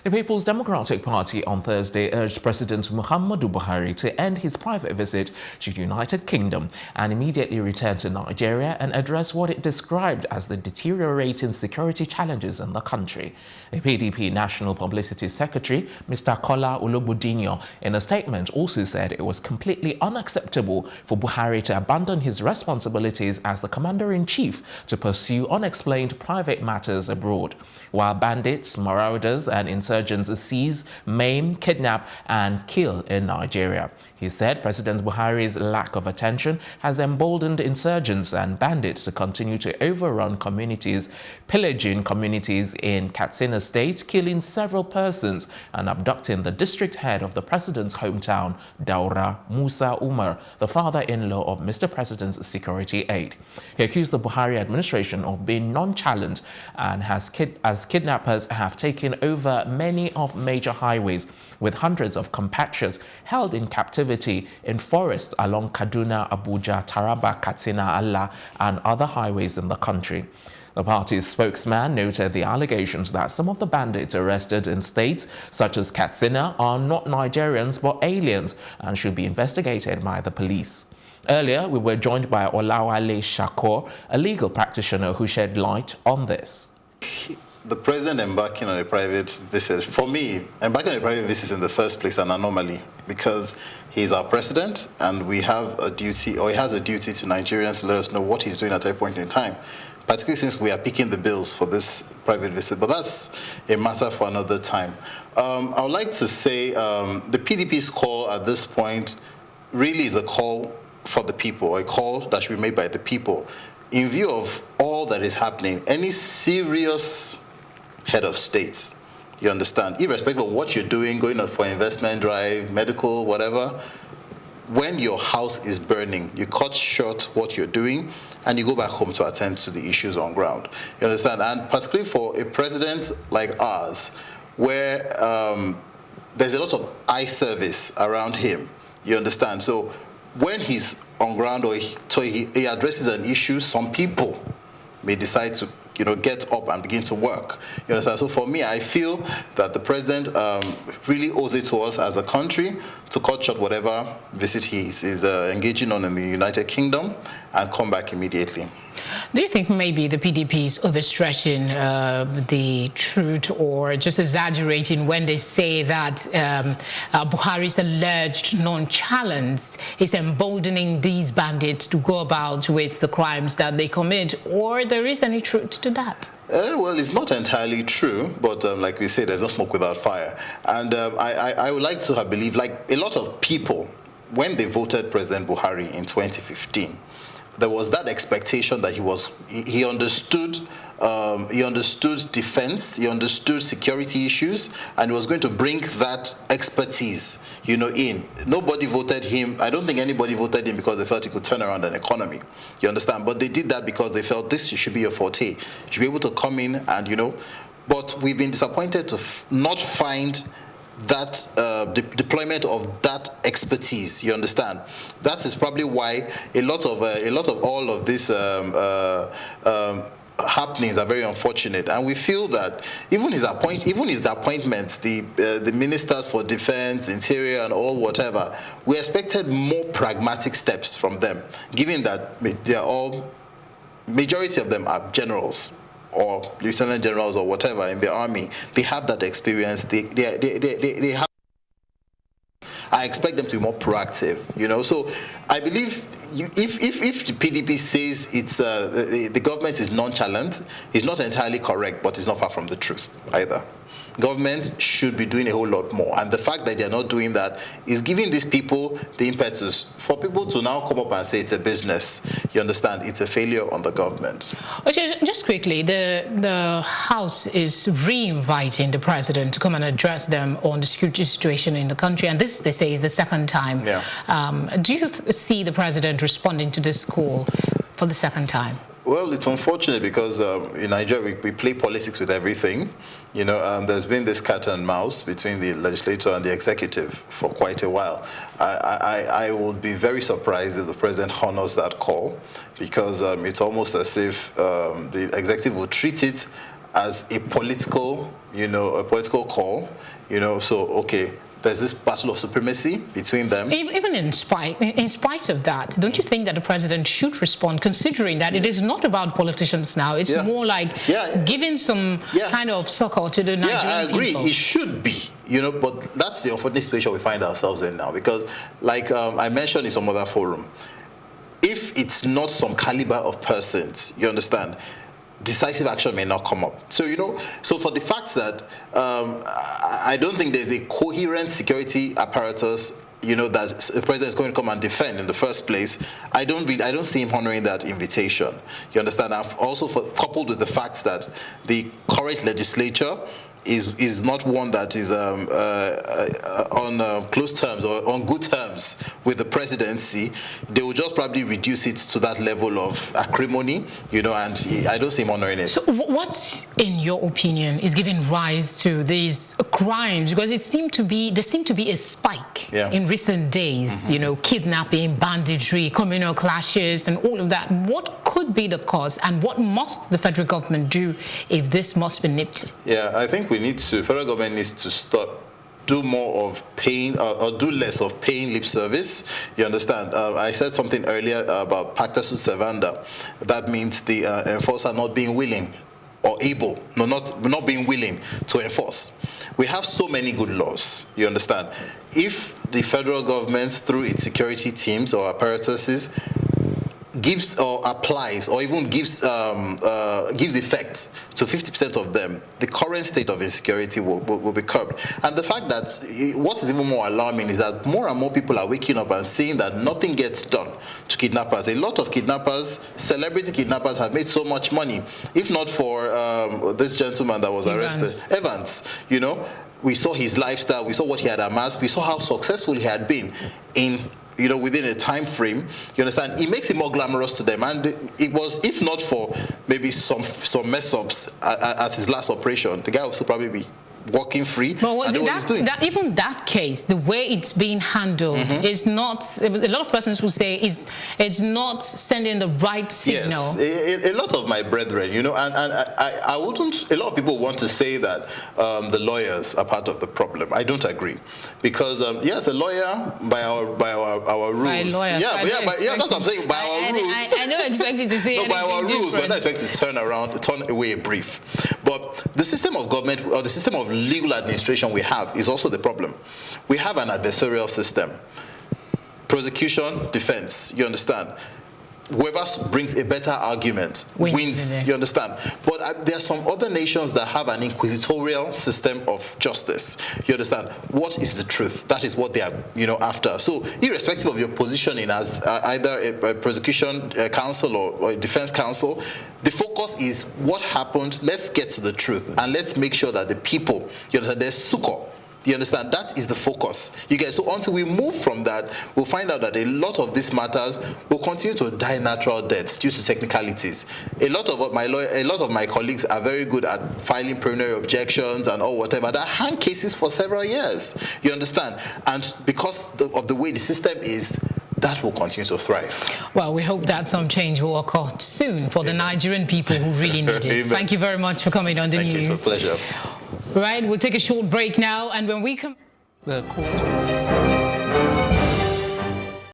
The People's Democratic Party on Thursday urged President Muhammadu Buhari to end his private visit to the United Kingdom and immediately return to Nigeria and address what it described as the deteriorating security challenges in the country. The PDP National Publicity Secretary, Mr. Kola Ologbondiyan, in a statement also said it was completely unacceptable for Buhari to abandon his responsibilities as the Commander-in-Chief to pursue unexplained private matters abroad, while bandits, marauders and insurgents seize, maim, kidnap and kill in Nigeria. He said President Buhari's lack of attention has emboldened insurgents and bandits to continue to overrun communities, pillaging communities in Katsina State, killing several persons and abducting the district head of the president's hometown, Daura, Musa Umar, the father-in-law of Mr. President's security aide. He accused the Buhari administration of being nonchalant and as kidnappers have taken over many of major highways, with hundreds of compatriots held in captivity in forests along Kaduna, Abuja, Taraba, Katsina, Allah, and other highways in the country. The party's spokesman noted the allegations that some of the bandits arrested in states such as Katsina are not Nigerians but aliens and should be investigated by the police. Earlier, we were joined by Olawale Shakoor, a legal practitioner who shed light on this. The president embarking on a private visit, for me, embarking on a private visit is in the first place an anomaly, because he's our president and we have a duty, or he has a duty to Nigerians to let us know what he's doing at every point in time, particularly since we are picking the bills for this private visit. But that's a matter for another time. I would like to say the PDP's call at this point really is a call for the people, a call that should be made by the people. In view of all that is happening, any serious head of states, you understand, irrespective of what you're doing, going out for investment drive, medical, whatever, when your house is burning, you cut short what you're doing and you go back home to attend to the issues on ground. You understand? And particularly for a president like ours, where there's a lot of eye service around him, you understand? So when he's on ground or he addresses an issue, some people may decide to get up and begin to work. You understand? So for me, I feel that the president really owes it to us as a country to cut short whatever visit he is engaging on in the United Kingdom and come back immediately. Do you think maybe the PDP is overstretching the truth or just exaggerating when they say that Buhari's alleged nonchalance is emboldening these bandits to go about with the crimes that they commit, or there is any truth to that? Well, it's not entirely true, but like we say, there's no smoke without fire. And I would like to have believed, like a lot of people, when they voted President Buhari in 2015, there was that expectation that he understood defense, he understood security issues, and he was going to bring that expertise, in. Nobody voted him. I don't think anybody voted him because they felt he could turn around an economy. You understand? But they did that because they felt this should be a forte. You should be able to come in and, but we've been disappointed to not find that deployment of that expertise. You understand? That is probably why a lot of all of these happenings are very unfortunate, and we feel that even his appointments, the ministers for defense, interior, and all whatever, we expected more pragmatic steps from them, given that majority of them are generals or lieutenant generals or whatever in the army. They have that experience. They have. I expect them to be more proactive, So I believe if the PDP says it's the government is nonchalant, it's not entirely correct, but it's not far from the truth either. Government should be doing a whole lot more, and the fact that they're not doing that is giving these people the impetus for people to now come up and say it's a business. You understand? It's a failure on the government. Okay, just quickly, the House is re-inviting the president to come and address them on the security situation in the country, and this, they say, is the second time. Yeah. Do you see the president responding to this call for the second time? Well, it's unfortunate because in Nigeria we play politics with everything. There's been this cat and mouse between the legislature and the executive for quite a while. I would be very surprised if the president honors that call, because it's almost as if the executive would treat it as a political, a political call, so, okay, there's this battle of supremacy between them. Even in spite of that, don't you think that the president should respond, considering that it is not about politicians now? It's more like giving some kind of succor to the Nigerian I agree. people. It should be, but that's the unfortunate situation we find ourselves in now. Because, like I mentioned in some other forum, if it's not some caliber of persons, you understand, decisive action may not come up. So, so for the fact that I don't think there's a coherent security apparatus, that the president is going to come and defend in the first place, I don't see him honoring that invitation. You understand? I've also coupled with the fact that the current legislature is not one that is on close terms or on good terms with the presidency. They will just probably reduce it to that level of acrimony, and I don't see him honoring it. So what, in your opinion, is giving rise to these crimes? Because there seemed to be a spike in recent days, kidnapping, banditry, communal clashes, and all of that. What could be the cause, and what must the federal government do if this must be nipped? Yeah, I think federal government needs to do more of paying or do less of paying lip service. You understand? I said something earlier about pacta sunt servanda. That means the enforcer not being willing or able, not being willing to enforce. We have so many good laws. You understand? If the federal government, through its security teams or apparatuses, gives or applies or even gives effect to 50% of them, the current state of insecurity will be curbed. And the fact that what is even more alarming is that more and more people are waking up and seeing that nothing gets done to kidnappers. A lot of kidnappers, celebrity kidnappers, have made so much money. If not for this gentleman that was arrested, Evans, we saw his lifestyle, we saw what he had amassed, we saw how successful he had been in within a time frame. You understand? It makes it more glamorous to them. And it was, if not for maybe some mess-ups at his last operation, the guy would still probably be walking free. But even that case, the way it's being handled is not, a lot of persons will say, it's not sending the right signal. Yes, a lot of my brethren, and I wouldn't, a lot of people want to say that the lawyers are part of the problem. I don't agree. Because, yes, a lawyer, by our rules. By lawyers. That's what I'm saying, by our rules. I don't expect you to say anything by our rules, different. we're not expected to turn away a brief. But the system of government, or the system of legal administration we have is also the problem. We have an adversarial system. Prosecution, defense, you understand? Whoever brings a better argument wins, you understand? But there are some other nations that have an inquisitorial system of justice. You understand? What is the truth? That is what they are, after. So, irrespective of your positioning as either a prosecution counsel or a defense counsel, the focus is what happened. Let's get to the truth, and let's make sure that the people, you understand, there's succor. You understand? That is the focus. So until we move from that, we'll find out that a lot of these matters will continue to die natural deaths due to technicalities. A lot of my colleagues are very good at filing preliminary objections and all whatever. That hang cases for several years. You understand? And because of the way the system is, that will continue to thrive. Well, we hope that some change will occur soon for the Nigerian people who really need it. Thank you very much for coming on the news. Thank you. It's a pleasure. Right, we'll take a short break now, and when we come... The court...